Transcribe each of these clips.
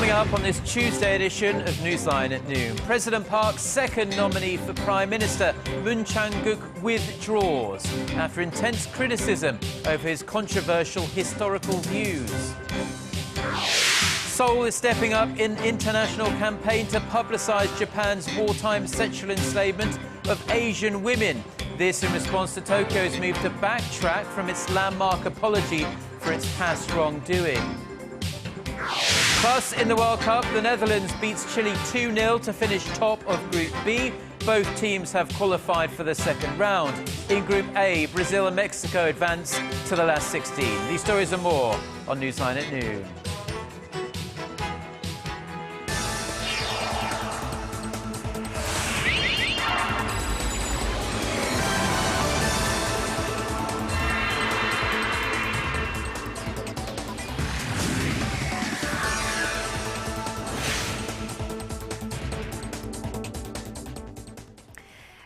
Coming up on this Tuesday edition of Newsline at noon, President Park's second nominee for Prime Minister, Chang-keuk, withdraws after intense criticism over his controversial historical views. Seoul is stepping up in international campaign to publicise Japan's wartime sexual enslavement of Asian women. This in response to Tokyo's move to backtrack from its landmark apology for its past wrongdoing. Plus, in the World Cup, the Netherlands beats Chile 2-0 to finish top of Group B. Both teams have qualified for the second round. In Group A, Brazil and Mexico advance to the last 16. These stories and more on Newsline at noon.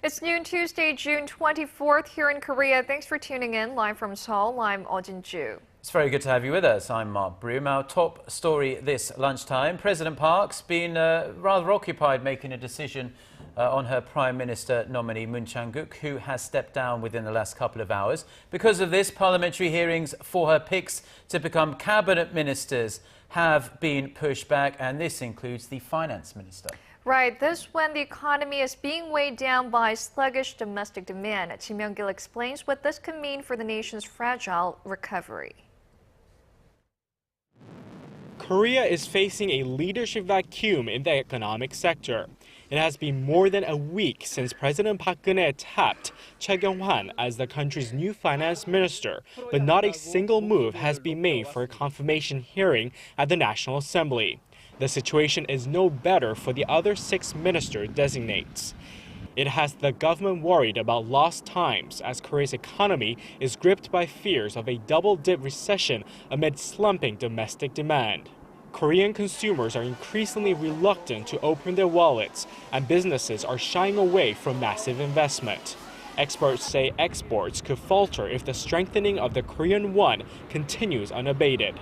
It's noon Tuesday, June 24th here in Korea. Thanks for tuning in. Live from Seoul, I'm Ju. It's very good to have you with us. I'm Mark Broom. Our top story this lunchtime. President Park's been rather occupied making a decision on her Prime Minister nominee, Chang-keuk, who has stepped down within the last couple of hours. Because of this, parliamentary hearings for her picks to become cabinet ministers have been pushed back, and this includes the finance minister. Right, this when the economy is being weighed down by sluggish domestic demand. Kim Young-gil explains what this could mean for the nation's fragile recovery. Korea is facing a leadership vacuum in the economic sector. It has been more than a week since President Park Geun-hye tapped Choi You-sun as the country's new finance minister, but not a single move has been made for a confirmation hearing at the National Assembly. The situation is no better for the other 6 minister designates. It has the government worried about lost times as Korea's economy is gripped by fears of a double-dip recession amid slumping domestic demand. Korean consumers are increasingly reluctant to open their wallets, and businesses are shying away from massive investment. Experts say exports could falter if the strengthening of the Korean won continues unabated.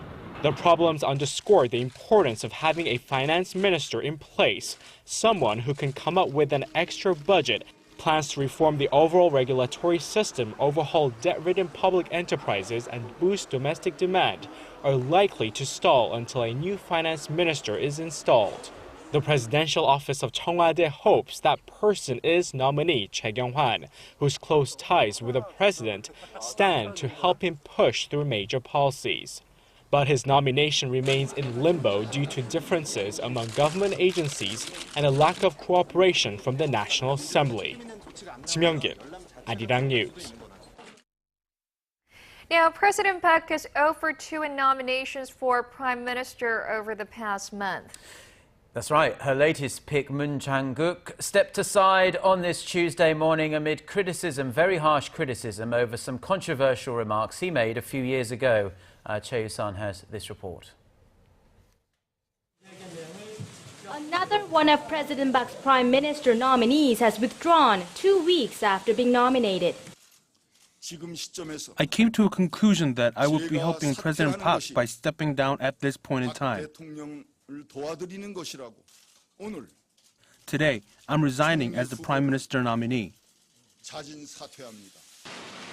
The problems underscore the importance of having a finance minister in place, someone who can come up with an extra budget, plans to reform the overall regulatory system, overhaul debt-ridden public enterprises, and boost domestic demand, are likely to stall until a new finance minister is installed. The presidential office of Cheongwade hopes that person is nominee Choi You-sun, whose close ties with the president stand to help him push through major policies. But his nomination remains in limbo due to differences among government agencies and a lack of cooperation from the National Assembly. Kim Young-gil, Arirang News. Now, President Park is 0 for 2 in nominations for Prime Minister over the past month. That's right. Her latest pick, Chang-keuk, stepped aside on this Tuesday morning amid criticism, very harsh criticism, over some controversial remarks he made a few years ago. Choi You-sun has this report. Another one of President Park's Prime Minister nominees has withdrawn 2 weeks after being nominated. I came to a conclusion that I would be helping President Park by stepping down at this point in time. Today, I'm resigning as the Prime Minister nominee.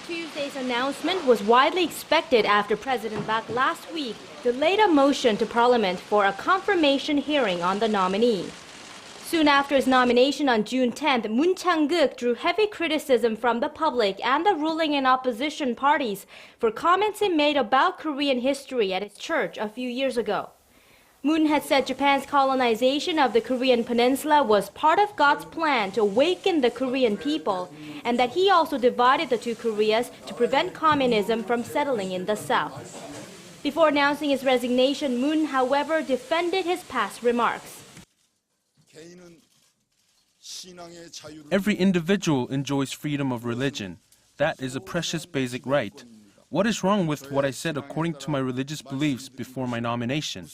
Tuesday's announcement was widely expected after President Park last week delayed a motion to Parliament for a confirmation hearing on the nominee. Soon after his nomination on June 10th, Chang-keuk drew heavy criticism from the public and the ruling and opposition parties for comments he made about Korean history at his church a few years ago. Moon had said Japan's colonization of the Korean peninsula was part of God's plan to awaken the Korean people, and that he also divided the 2 Koreas to prevent communism from settling in the south. Before announcing his resignation, Moon, however, defended his past remarks. Every individual enjoys freedom of religion. That is a precious basic right. What is wrong with what I said according to my religious beliefs before my nomination?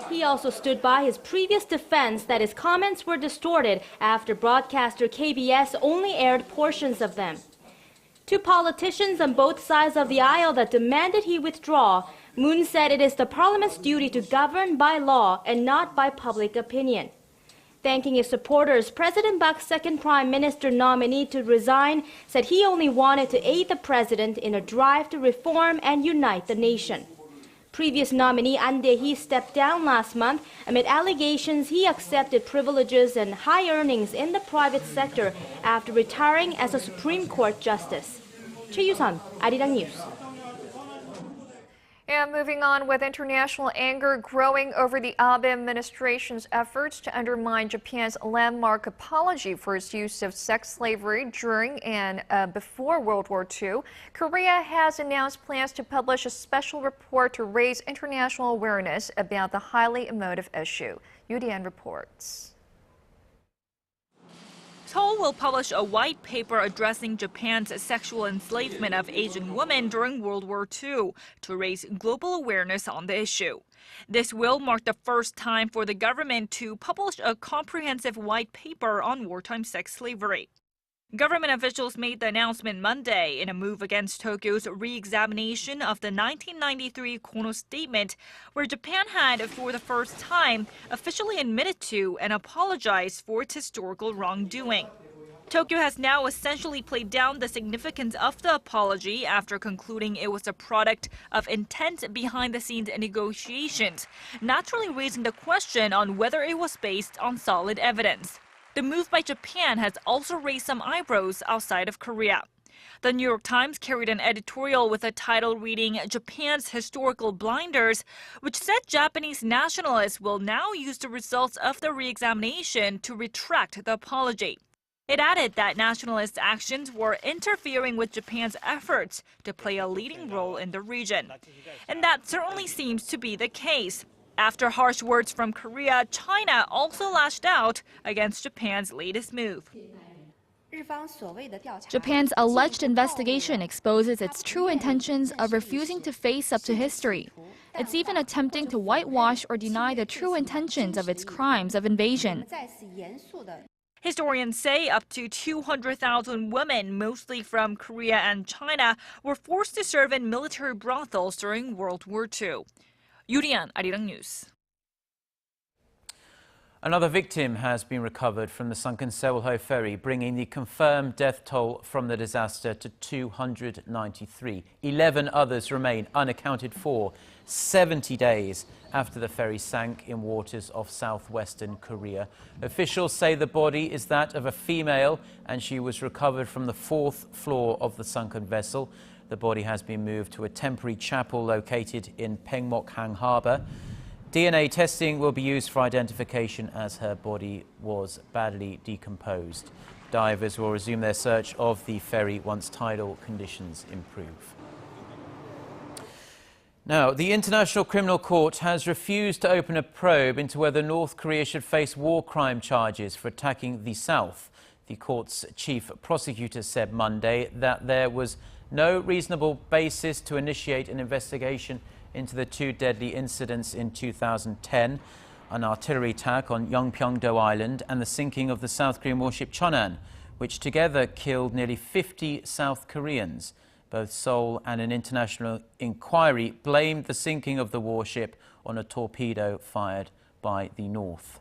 He also stood by his previous defense that his comments were distorted after broadcaster KBS only aired portions of them. To politicians on both sides of the aisle that demanded he withdraw, Moon said it is the parliament's duty to govern by law and not by public opinion. Thanking his supporters, President Park's second prime minister nominee to resign said he only wanted to aid the president in a drive to reform and unite the nation. Previous nominee An Dae-hee stepped down last month amid allegations he accepted privileges and high earnings in the private sector after retiring as a Supreme Court justice. Choi You-sun, Arirang News. And moving on, with international anger growing over the Abe administration's efforts to undermine Japan's landmark apology for its use of sex slavery during and before World War II, Korea has announced plans to publish a special report to raise international awareness about the highly emotive issue. Yoo Dian reports. Seoul will publish a white paper addressing Japan's sexual enslavement of Asian women during World War II to raise global awareness on the issue. This will mark the first time for the government to publish a comprehensive white paper on wartime sex slavery. Government officials made the announcement Monday in a move against Tokyo's re-examination of the 1993 Kono Statement, where Japan had, for the first time, officially admitted to and apologized for its historical wrongdoing. Tokyo has now essentially played down the significance of the apology after concluding it was a product of intense behind-the-scenes negotiations, naturally raising the question on whether it was based on solid evidence. The move by Japan has also raised some eyebrows outside of Korea. The New York Times carried an editorial with a title reading "Japan's Historical Blinders," which said Japanese nationalists will now use the results of the re-examination to retract the apology. It added that nationalist actions were interfering with Japan's efforts to play a leading role in the region. And that certainly seems to be the case. After harsh words from Korea, China also lashed out against Japan's latest move. Japan's alleged investigation exposes its true intentions of refusing to face up to history. It's even attempting to whitewash or deny the true intentions of its crimes of invasion. Historians say up to 200,000 women, mostly from Korea and China, were forced to serve in military brothels during World War II. Yoo Dian, Arirang News. Another victim has been recovered from the sunken Sewol-ho ferry, bringing the confirmed death toll from the disaster to 293. 11 others remain unaccounted for 70 days after the ferry sank in waters off southwestern Korea. Officials say the body is that of a female and she was recovered from the 4th floor of the sunken vessel. The body has been moved to a temporary chapel located in Pengmokhang Harbour. DNA testing will be used for identification as her body was badly decomposed. Divers will resume their search of the ferry once tidal conditions improve. Now, the International Criminal Court has refused to open a probe into whether North Korea should face war crime charges for attacking the South. The court's chief prosecutor said Monday that there was no reasonable basis to initiate an investigation into the 2 deadly incidents in 2010, an artillery attack on Yeongpyeong-do Island and the sinking of the South Korean warship Cheonan, which together killed nearly 50 South Koreans. Both Seoul and an international inquiry blamed the sinking of the warship on a torpedo fired by the North.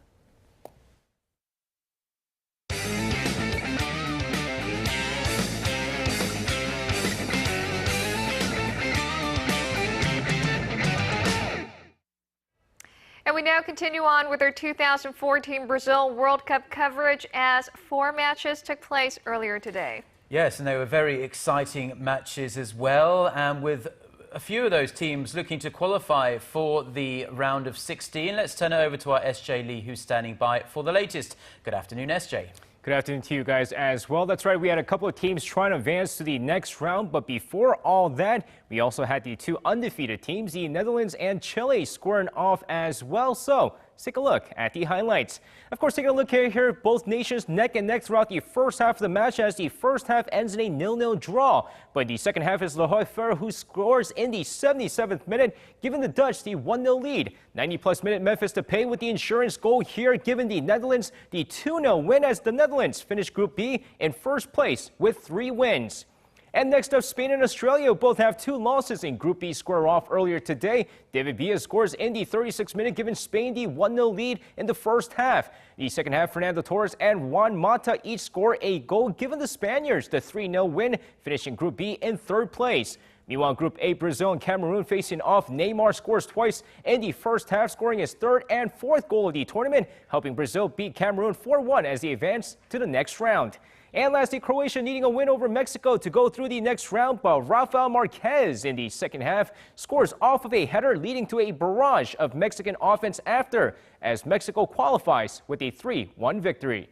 And we now continue on with our 2014 Brazil World Cup coverage as 4 matches took place earlier today. Yes, and they were very exciting matches as well, and with a few of those teams looking to qualify for the round of 16. Let's turn it over to our SJ Lee, who's standing by for the latest. Good afternoon, SJ. Good afternoon to you guys as well. That's right, we had a couple of teams trying to advance to the next round, but before all that, we also had the 2 undefeated teams, the Netherlands and Chile, squaring off as well. So let's take a look at the highlights. Of course, taking a look here, both nations neck and neck throughout the first half of the match as the first half ends in a 0-0 draw. But the second half is Leroy Fer who scores in the 77th minute, giving the Dutch the 1-0 lead. 90-plus minute Memphis Depay with the insurance goal here, giving the Netherlands the 2-0 win as the Netherlands finished Group B in first place with 3 wins. And next up, Spain and Australia both have 2 losses in Group B square off earlier today. David Villa scores in the 36th minute, giving Spain the 1-0 lead in the first half. The second half, Fernando Torres and Juan Mata each score a goal, giving the Spaniards the 3-0 win, finishing Group B in 3rd place. Meanwhile, Group A, Brazil and Cameroon facing off. Neymar scores twice in the first half, scoring his 3rd and 4th goal of the tournament, helping Brazil beat Cameroon 4-1 as they advance to the next round. And lastly, Croatia needing a win over Mexico to go through the next round, but Rafael Marquez in the second half scores off of a header, leading to a barrage of Mexican offense after, as Mexico qualifies with a 3-1 victory.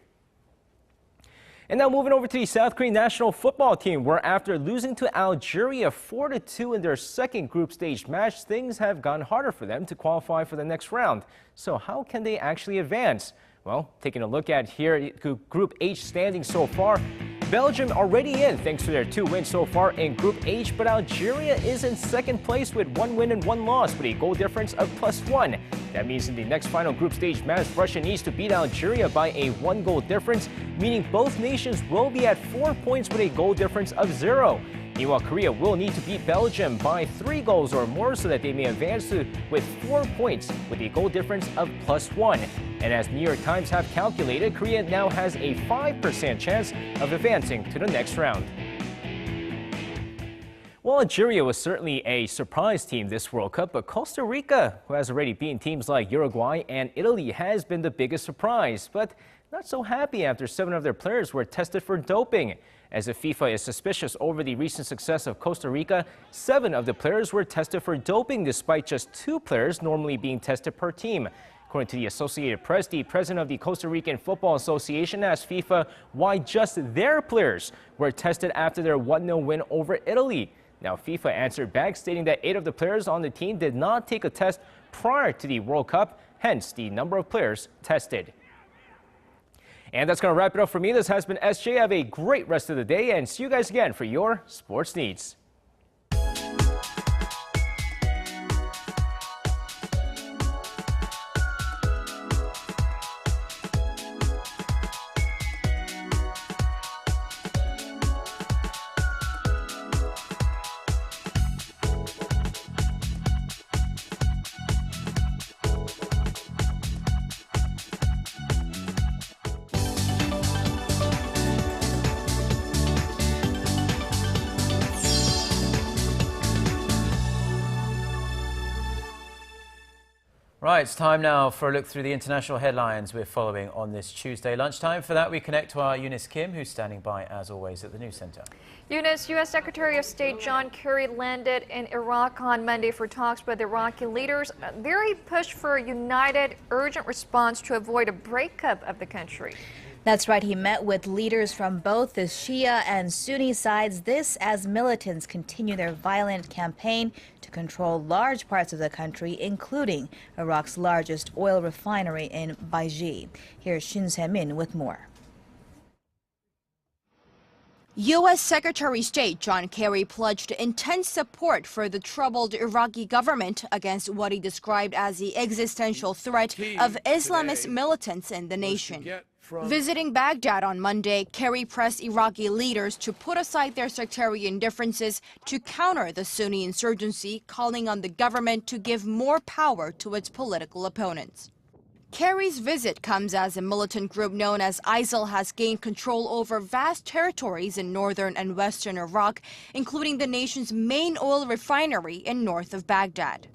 And now moving over to the South Korean national football team, where after losing to Algeria 4-2 in their second group stage match, things have gone harder for them to qualify for the next round. So how can they actually advance? Well, taking a look at here, Group H standing so far. Belgium already in thanks to their 2 wins so far in Group H, but Algeria is in second place with 1 win and 1 loss with a goal difference of +1. That means in the next final group stage match, Russia needs to beat Algeria by a 1-goal difference, meaning both nations will be at 4 points with a goal difference of 0. Meanwhile, Korea will need to beat Belgium by 3 goals or more so that they may advance with 4 points with a goal difference of +1. And as New York Times have calculated, Korea now has a 5% chance of advancing to the next round. Well, Algeria was certainly a surprise team this World Cup, but Costa Rica, who has already beaten teams like Uruguay and Italy, has been the biggest surprise. But not so happy after 7 of their players were tested for doping. As the FIFA is suspicious over the recent success of Costa Rica, 7 of the players were tested for doping despite just 2 players normally being tested per team. According to the Associated Press, the president of the Costa Rican Football Association asked FIFA why just their players were tested after their 1-0 win over Italy. Now, FIFA answered back, stating that 8 of the players on the team did not take a test prior to the World Cup, hence the number of players tested. And that's going to wrap it up for me. This has been SJ. Have a great rest of the day and see you guys again for your sports needs. Right, it's time now for a look through the international headlines we're following on this Tuesday lunchtime. For that, we connect to our Eunice Kim, who's standing by, as always, at the News Center. Eunice, U.S. Secretary of State John Kerry landed in Iraq on Monday for talks with Iraqi leaders. There he pushed for a united, urgent response to avoid a breakup of the country. That's right. He met with leaders from both the Shia and Sunni sides, this as militants continue their violent campaign to control large parts of the country, including Iraq's largest oil refinery in Baiji. Here's Shin Se-min with more. U.S. Secretary of State John Kerry pledged intense support for the troubled Iraqi government against what he described as the existential threat of Islamist militants in the nation. Visiting Baghdad on Monday, Kerry pressed Iraqi leaders to put aside their sectarian differences to counter the Sunni insurgency, calling on the government to give more power to its political opponents. Kerry's visit comes as a militant group known as ISIL has gained control over vast territories in northern and western Iraq, including the nation's main oil refinery in north of Baghdad.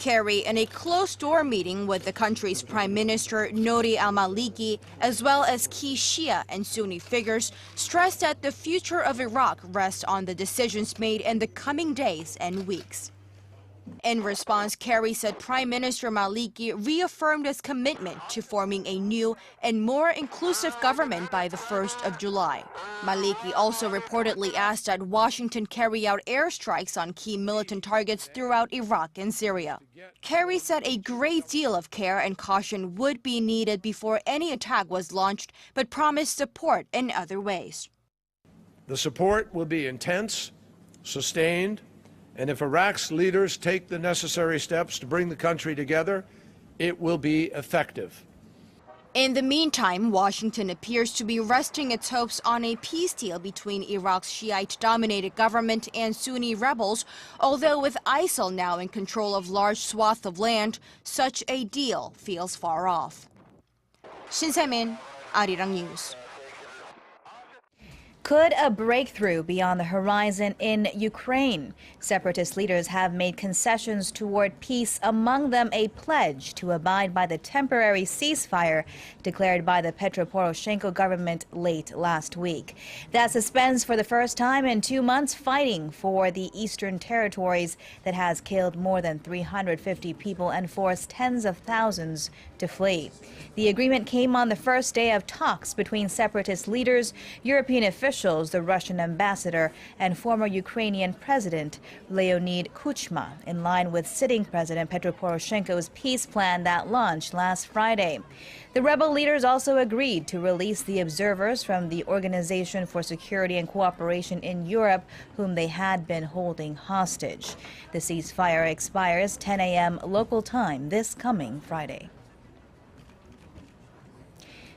Kerry, in a closed-door meeting with the country's Prime Minister Nouri al-Maliki, as well as key Shia and Sunni figures, stressed that the future of Iraq rests on the decisions made in the coming days and weeks. In response, Kerry said Prime Minister Maliki reaffirmed his commitment to forming a new and more inclusive government by the 1st of July. Maliki also reportedly asked that Washington carry out airstrikes on key militant targets throughout Iraq and Syria. Kerry said a great deal of care and caution would be needed before any attack was launched, but promised support in other ways. The support will be intense, sustained, and if Iraq's leaders take the necessary steps to bring the country together, it will be effective. In the meantime, Washington appears to be resting its hopes on a peace deal between Iraq's Shiite-dominated government and Sunni rebels, although with ISIL now in control of large swaths of land, such a deal feels far off. Shin Se-min, Arirang News. Could a breakthrough be on the horizon in Ukraine? Separatist leaders have made concessions toward peace, among them a pledge to abide by the temporary ceasefire declared by the Petro Poroshenko government late last week. That suspends for the first time in 2 months fighting for the eastern territories that has killed more than 350 people and forced tens of thousands to flee. The agreement came on the first day of talks between separatist leaders, European officials, the Russian ambassador, and former Ukrainian President Leonid Kuchma, in line with sitting President Petro Poroshenko's peace plan that launched last Friday. The rebel leaders also agreed to release the observers from the Organization for Security and Cooperation in Europe, whom they had been holding hostage. The ceasefire expires 10 a.m. local time this coming Friday.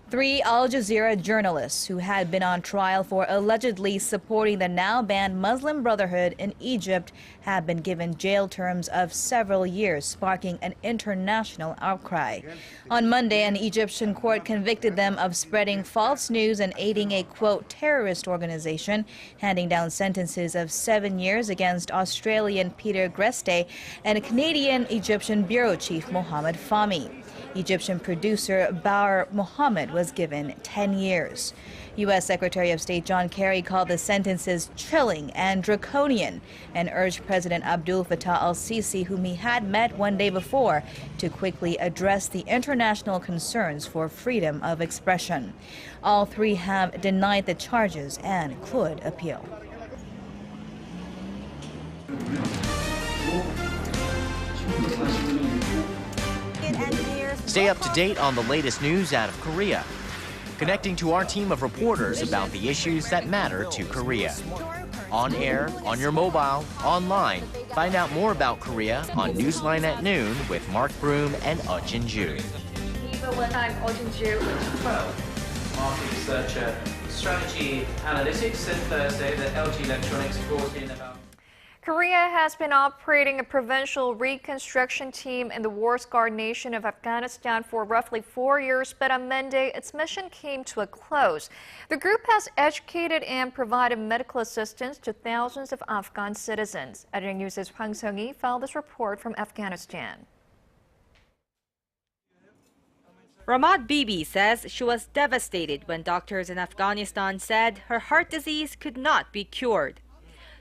3 Al Jazeera journalists who had been on trial for allegedly supporting the now-banned Muslim Brotherhood in Egypt have been given jail terms of several years, sparking an international outcry. On Monday, an Egyptian court convicted them of spreading false news and aiding a, quote, terrorist organization, handing down sentences of 7 years against Australian Peter Greste and Canadian Egyptian bureau chief Mohammed Fahmy. Egyptian producer Bahr Mohammed was given 10 years. U.S. Secretary of State John Kerry called the sentences chilling and draconian and urged President Abdul Fattah al-Sisi, whom he had met one day before, to quickly address the international concerns for freedom of expression. All 3 have denied the charges and could appeal. Stay up to date on the latest news out of Korea, connecting to our team of reporters about the issues that matter to Korea. On air, on your mobile, online. Find out more about Korea on Newsline at Noon with Mark Broom and Jin Ju. I'm Jin Ju. Market researcher, strategy analytics, said Thursday that LG Electronics brought in about. Korea has been operating a provincial reconstruction team in the war-scarred nation of Afghanistan for roughly 4 years, but on Monday, its mission came to a close. The group has educated and provided medical assistance to thousands of Afghan citizens. Arirang News' Hwang Sung-hee filed this report from Afghanistan. Ramat Bibi says she was devastated when doctors in Afghanistan said her heart disease could not be cured.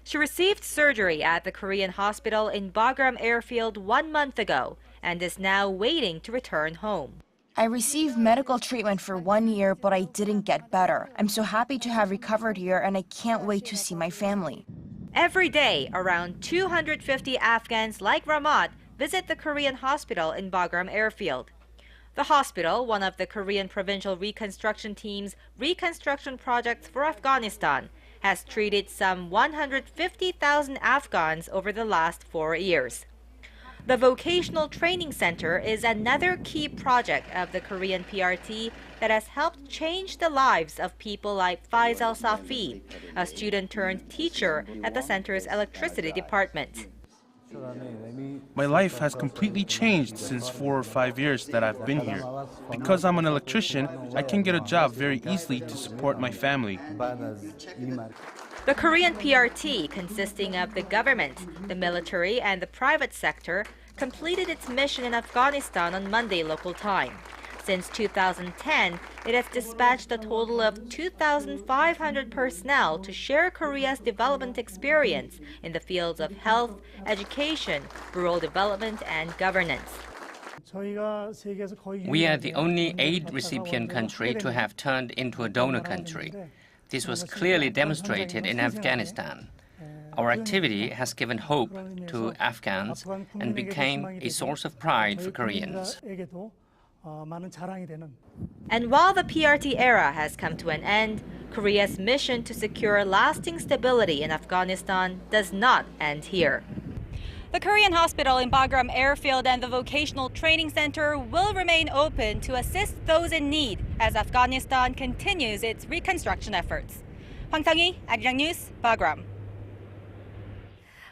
She received surgery at the Korean hospital in Bagram airfield 1 month ago and is now waiting to return home. I received medical treatment for 1 year, but I didn't get better. I'm so happy to have recovered here and I can't wait to see my family. Every day, around 250 Afghans like Ramat visit the Korean hospital in Bagram airfield. The hospital, one of the Korean provincial reconstruction team's reconstruction projects for Afghanistan, has treated some 150,000 Afghans over the last 4 years. The Vocational Training Center is another key project of the Korean PRT that has helped change the lives of people like Faisal Safi, a student turned teacher at the center's electricity department. My life has completely changed since 4 or 5 years that I've been here. Because I'm an electrician, I can get a job very easily to support my family. The Korean PRT, consisting of the government, the military, and the private sector, completed its mission in Afghanistan on Monday local time. Since 2010, it has dispatched a total of 2,500 personnel to share Korea's development experience in the fields of health, education, rural development, and governance. We are the only aid recipient country to have turned into a donor country. This was clearly demonstrated in Afghanistan. Our activity has given hope to Afghans and became a source of pride for Koreans. And while the PRT era has come to an end, Korea's mission to secure lasting stability in Afghanistan does not end here. The Korean hospital in Bagram Airfield and the vocational training center will remain open to assist those in need as Afghanistan continues its reconstruction efforts. Hwang Sang-hee, Arirang News, Bagram.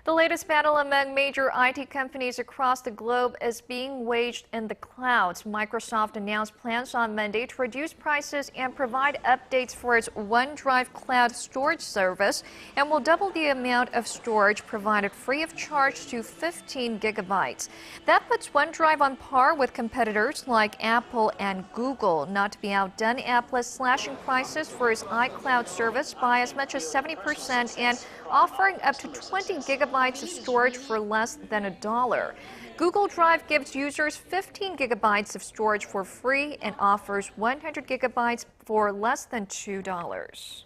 The latest battle among major IT companies across the globe is being waged in the clouds. Microsoft announced plans on Monday to reduce prices and provide updates for its OneDrive cloud storage service and will double the amount of storage provided free of charge to 15 gigabytes. That puts OneDrive on par with competitors like Apple and Google. Not to be outdone, Apple is slashing prices for its iCloud service by as much as 70% and offering up to 20 gigabytes of storage for less than $1. Google Drive gives users 15 gigabytes of storage for free and offers 100 gigabytes for less than $2.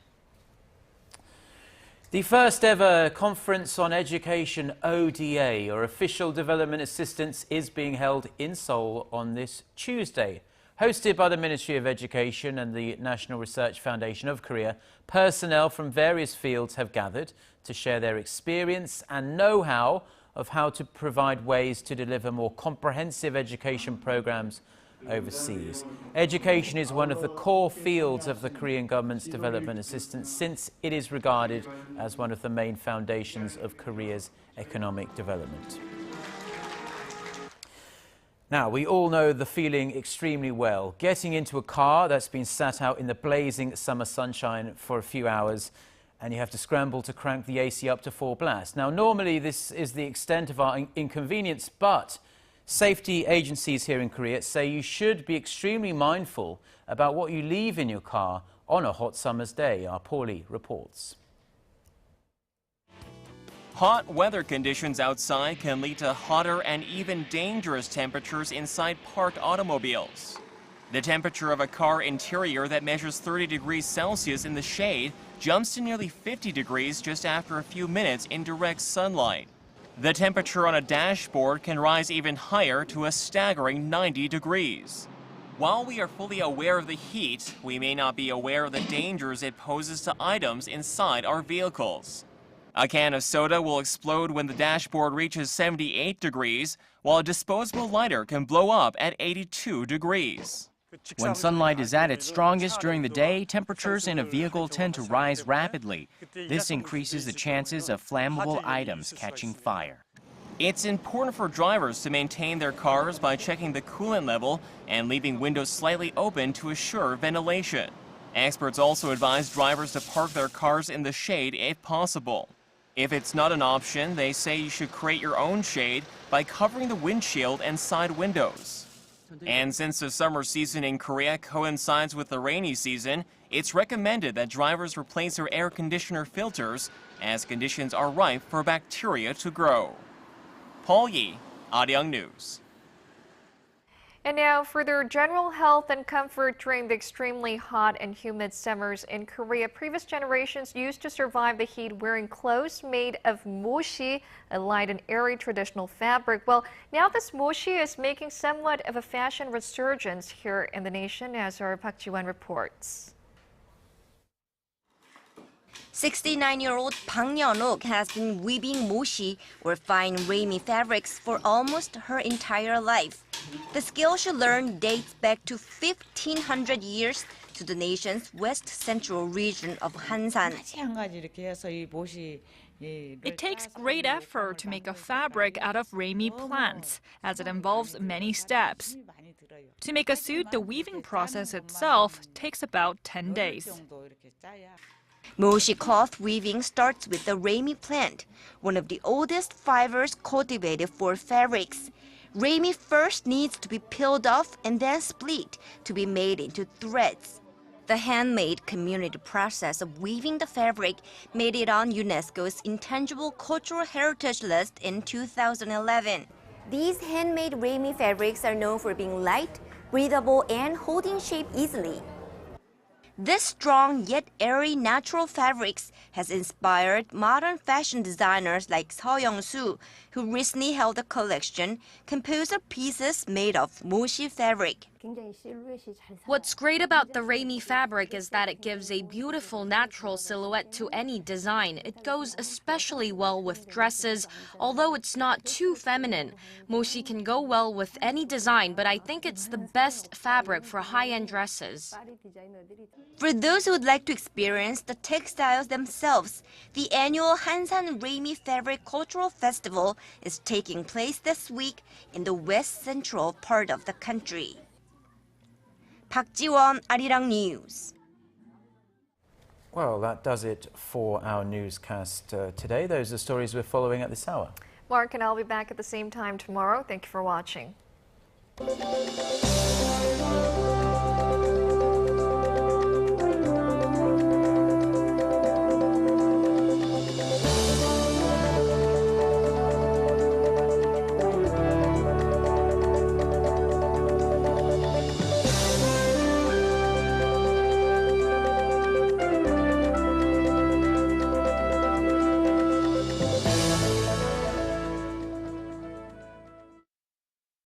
The first ever Conference on Education ODA, or Official Development Assistance, is being held in Seoul on this Tuesday. Hosted by the Ministry of Education and the National Research Foundation of Korea, personnel from various fields have gathered to share their experience and know-how of how to provide ways to deliver more comprehensive education programs overseas. Education is one of the core fields of the Korean government's development assistance, since it is regarded as one of the main foundations of Korea's economic development. Now, we all know the feeling extremely well. Getting into a car that's been sat out in the blazing summer sunshine for a few hours and you have to scramble to crank the AC up to full blast. Now, normally this is the extent of our inconvenience, but safety agencies here in Korea say you should be extremely mindful about what you leave in your car on a hot summer's day. Our Paulie reports. Hot weather conditions outside can lead to hotter and even dangerous temperatures inside parked automobiles. The temperature of a car interior that measures 30 degrees Celsius in the shade jumps to nearly 50 degrees just after a few minutes in direct sunlight. The temperature on a dashboard can rise even higher to a staggering 90 degrees. While we are fully aware of the heat, we may not be aware of the dangers it poses to items inside our vehicles. A can of soda will explode when the dashboard reaches 78 degrees, while a disposable lighter can blow up at 82 degrees. When sunlight is at its strongest during the day, temperatures in a vehicle tend to rise rapidly. This increases the chances of flammable items catching fire. It's important for drivers to maintain their cars by checking the coolant level and leaving windows slightly open to assure ventilation. Experts also advise drivers to park their cars in the shade if possible. If it's not an option, they say you should create your own shade by covering the windshield and side windows. And since the summer season in Korea coincides with the rainy season, it's recommended that drivers replace their air conditioner filters as conditions are ripe for bacteria to grow. Paul Yi, Arirang News. And now for their general health and comfort during the extremely hot and humid summers in Korea. Previous generations used to survive the heat wearing clothes made of mochi, a light and airy traditional fabric. Well, now this mochi is making somewhat of a fashion resurgence here in the nation, as our Park Ji-won reports. 69-year-old Bang Yeon-uk has been weaving mochi, or fine ramy fabrics, for almost her entire life. The skill she learned dates back to 1,500 years to the nation's west-central region of Hansan. It takes great effort to make a fabric out of ramy plants, as it involves many steps. To make a suit, the weaving process itself takes about 10 days. Mochi cloth weaving starts with the ramy plant, one of the oldest fibers cultivated for fabrics. Ramy first needs to be peeled off and then split to be made into threads. The handmade community process of weaving the fabric made it on UNESCO's Intangible Cultural Heritage List in 2011. These handmade ramy fabrics are known for being light, breathable, and holding shape easily. This strong yet airy natural fabrics has inspired modern fashion designers like Seo Young-soo, who recently held a collection composed of pieces made of mochi fabric. What's great about the Raimi fabric is that it gives a beautiful natural silhouette to any design. It goes especially well with dresses, although it's not too feminine. Moshi can go well with any design, but I think it's the best fabric for high-end dresses. For those who would like to experience the textiles themselves, the annual Hansan Raimi Fabric Cultural Festival is taking place this week in the west central part of the country. Park Ji-won, Arirang News. Well, that does it for our newscast today. Those are stories we're following at this hour. Mark and I'll be back at the same time tomorrow. Thank you for watching.